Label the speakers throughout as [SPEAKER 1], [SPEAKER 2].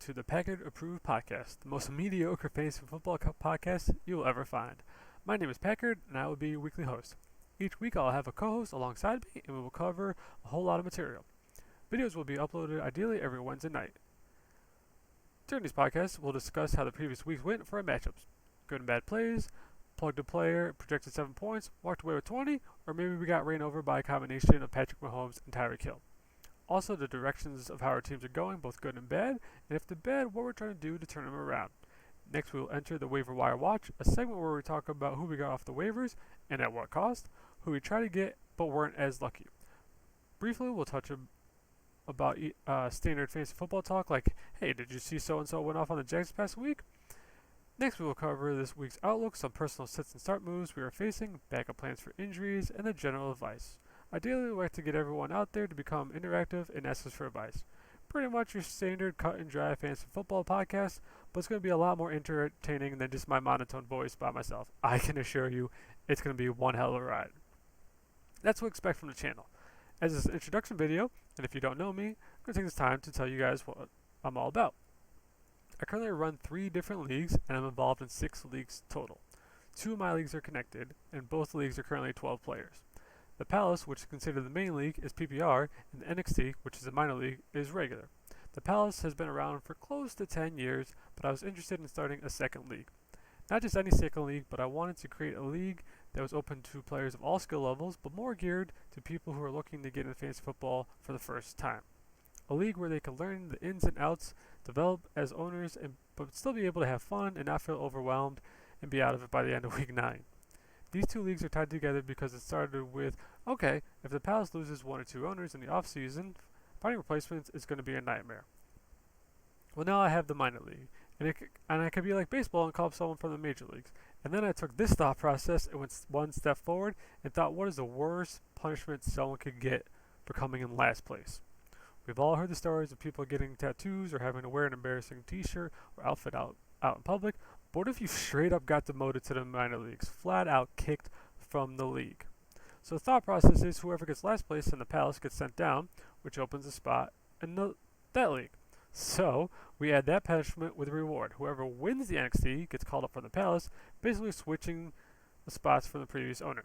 [SPEAKER 1] to the Packard Approved Podcast, the most mediocre fantasy football podcast you will ever find. My name is Packard, and I will be your weekly host. Each week I'll have a co-host alongside me, and we will cover a whole lot of material. Videos will be uploaded ideally every Wednesday night. During these podcasts, we'll discuss how the previous weeks went for our matchups. Good and bad plays, plugged a player, projected 7 points, walked away with 20, or maybe we got ran over by a combination of Patrick Mahomes and Tyreek Hill. Also, the directions of how our teams are going, both good and bad, and if they're bad, what we're trying to do to turn them around. Next, we will enter the Waiver Wire Watch, a segment where we talk about who we got off the waivers and at what cost, who we tried to get but weren't as lucky. Briefly, we'll touch about standard fantasy football talk, like, hey, did you see so-and-so went off on the Jags this past week? Next, we will cover this week's outlook, some personal sits and start moves we are facing, backup plans for injuries, and the general advice. Ideally, we like to get everyone out there to become interactive and ask us for advice. Pretty much your standard cut and dry fantasy football podcast, but it's going to be a lot more entertaining than just my monotone voice by myself. I can assure you, it's going to be one hell of a ride. That's what we expect from the channel. As this introduction video, and if you don't know me, I'm going to take this time to tell you guys what I'm all about. I currently run 3 different leagues, and I'm involved in 6 leagues total. 2 of my leagues are connected, and both leagues are currently 12 players. The Palace, which is considered the main league, is PPR, and the NXT, which is a minor league, is regular. The Palace has been around for close to 10 years, but I was interested in starting a second league. Not just any second league, but I wanted to create a league that was open to players of all skill levels, but more geared to people who are looking to get into fantasy football for the first time. A league where they can learn the ins and outs, develop as owners, but still be able to have fun and not feel overwhelmed and be out of it by the end of week 9. These 2 leagues are tied together because it started with, okay, if the Palace loses 1 or 2 owners in the offseason, finding replacements is going to be a nightmare. Well, now I have the minor league, and I could be like baseball and call up someone from the major leagues. And then I took this thought process and went one step forward and thought, what is the worst punishment someone could get for coming in last place? We've all heard the stories of people getting tattoos or having to wear an embarrassing t-shirt or outfit out in public. But what if you straight up got demoted to the minor leagues, flat out kicked from the league? So the thought process is whoever gets last place in the Palace gets sent down, which opens a spot in that league. So we add that punishment with a reward. Whoever wins the NXT gets called up from the Palace, basically switching the spots from the previous owner.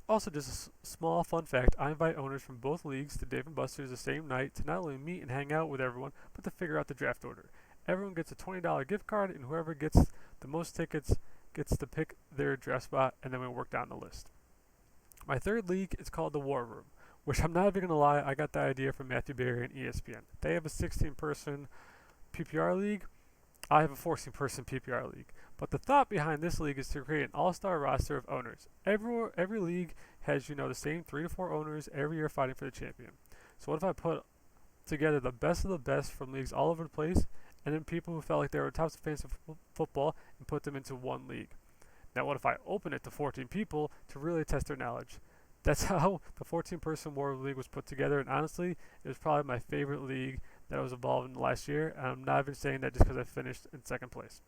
[SPEAKER 1] Also, just a small fun fact, I invite owners from both leagues to Dave & Buster's the same night to not only meet and hang out with everyone, but to figure out the draft order. Everyone gets a $20 gift card, and whoever gets the most tickets gets to pick their draft spot, and then we work down the list. My third league is called the War Room, which I'm not even going to lie, I got the idea from Matthew Berry and ESPN. They have a 16-person PPR league. I have a 14-person PPR league. But the thought behind this league is to create an all-star roster of owners. Every league has, the same 3 to 4 owners every year fighting for the champion. So what if I put together the best of the best from leagues all over the place, and then people who felt like they were tops of fantasy football and put them into one league? Now what if I open it to 14 people to really test their knowledge? That's how the 14-person War League was put together, and honestly, it was probably my favorite league that I was involved in last year, and I'm not even saying that just because I finished in second place.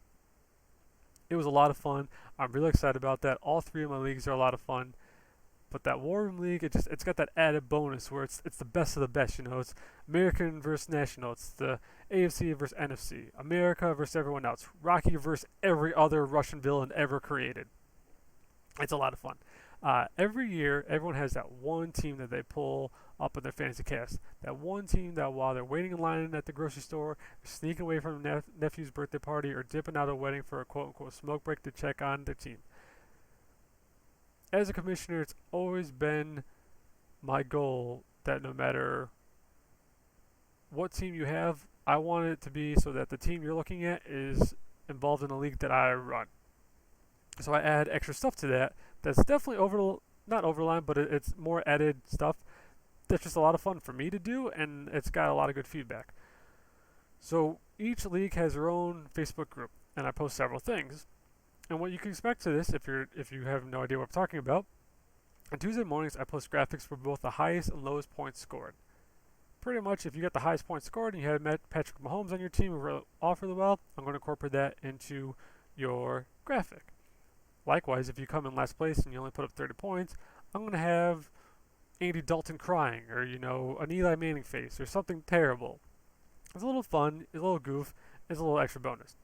[SPEAKER 1] It was a lot of fun. I'm really excited about that. All 3 of my leagues are a lot of fun. But that War Room League, it's got that added bonus where it's the best of the best, It's American versus National. It's the AFC versus NFC. America versus everyone else. Rocky versus every other Russian villain ever created. It's a lot of fun. Every year, everyone has that one team that they pull up in their fantasy cast. That one team that while they're waiting in line at the grocery store, sneaking away from a nephew's birthday party, or dipping out of a wedding for a quote-unquote smoke break to check on their team. As a commissioner, it's always been my goal that no matter what team you have, I want it to be so that the team you're looking at is involved in a league that I run. So I add extra stuff to that. That's definitely not over the line, but it's more added stuff that's just a lot of fun for me to do, and it's got a lot of good feedback. So each league has their own Facebook group, and I post several things. And what you can expect to this, if you have no idea what I'm talking about, on Tuesday mornings I post graphics for both the highest and lowest points scored. Pretty much, if you get the highest points scored and you have Patrick Mahomes on your team who really off really well, I'm going to incorporate that into your graphic. Likewise, if you come in last place and you only put up 30 points, I'm going to have Andy Dalton crying, or an Eli Manning face, or something terrible. It's a little fun, it's a little goof, it's a little extra bonus.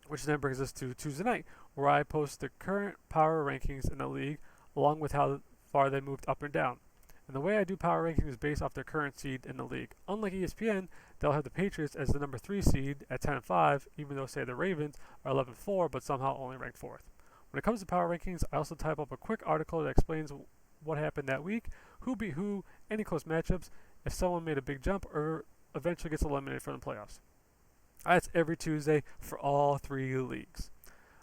[SPEAKER 1] Which then brings us to Tuesday night, where I post the current power rankings in the league, along with how far they moved up and down. And the way I do power rankings is based off their current seed in the league. Unlike ESPN, they'll have the Patriots as the number 3 seed at 10-5, even though, say, the Ravens are 11-4, but somehow only ranked 4th. When it comes to power rankings, I also type up a quick article that explains what happened that week, who beat who, any close matchups, if someone made a big jump, or eventually gets eliminated from the playoffs. That's every Tuesday for all 3 leagues.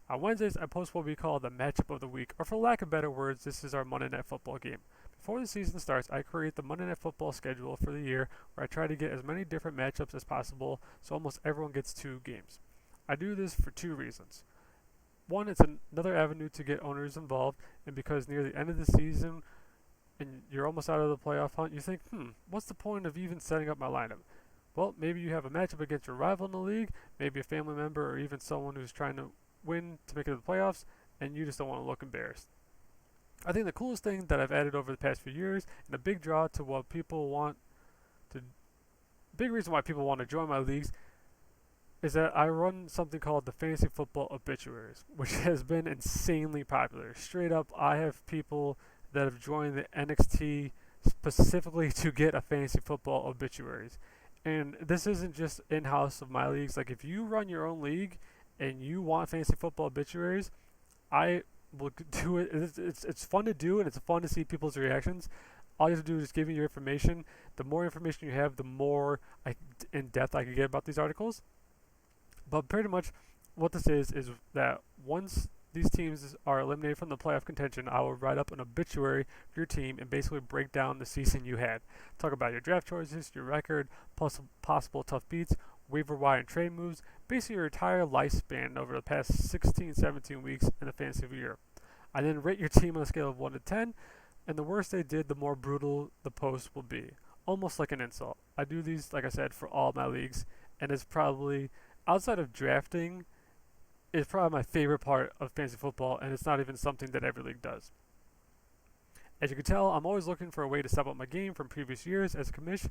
[SPEAKER 1] On Wednesdays, I post what we call the matchup of the week, or for lack of better words, this is our Monday Night Football game. Before the season starts, I create the Monday Night Football schedule for the year, where I try to get as many different matchups as possible, so almost everyone gets 2 games. I do this for 2 reasons. One, it's another avenue to get owners involved, and because near the end of the season and you're almost out of the playoff hunt, you think, what's the point of even setting up my lineup? Well, maybe you have a matchup against your rival in the league, maybe a family member or even someone who's trying to win to make it to the playoffs, and you just don't want to look embarrassed. I think the coolest thing that I've added over the past few years, and a big draw to what people want to, big reason why people want to join my leagues, is that I run something called the Fantasy Football Obituaries, which has been insanely popular. Straight up, I have people that have joined the NXT specifically to get a Fantasy Football Obituaries. And this isn't just in-house of my leagues. Like, if you run your own league and you want Fantasy Football Obituaries, I will do it. It's fun to do, and it's fun to see people's reactions. All you have to do is just give me your information. The more information you have, the more in depth I can get about these articles. But pretty much what this is that once these teams are eliminated from the playoff contention, I will write up an obituary for your team and basically break down the season you had. Talk about your draft choices, your record, plus possible tough beats, waiver wire and trade moves, basically your entire lifespan over the past 16, 17 weeks in the fantasy year. I then rate your team on a scale of 1 to 10, and the worse they did, the more brutal the post will be. Almost like an insult. I do these, like I said, for all my leagues, and it's probably, outside of drafting, it's probably my favorite part of fantasy football, and it's not even something that every league does. As you can tell, I'm always looking for a way to step up my game from previous years as a commish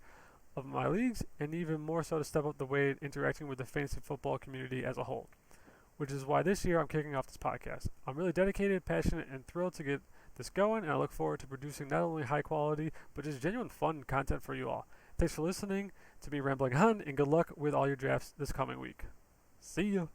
[SPEAKER 1] of my leagues, and even more so to step up the way interacting with the fantasy football community as a whole. Which is why this year I'm kicking off this podcast. I'm really dedicated, passionate, and thrilled to get this going, and I look forward to producing not only high quality, but just genuine fun content for you all. Thanks for listening to me rambling on, and good luck with all your drafts this coming week. See you.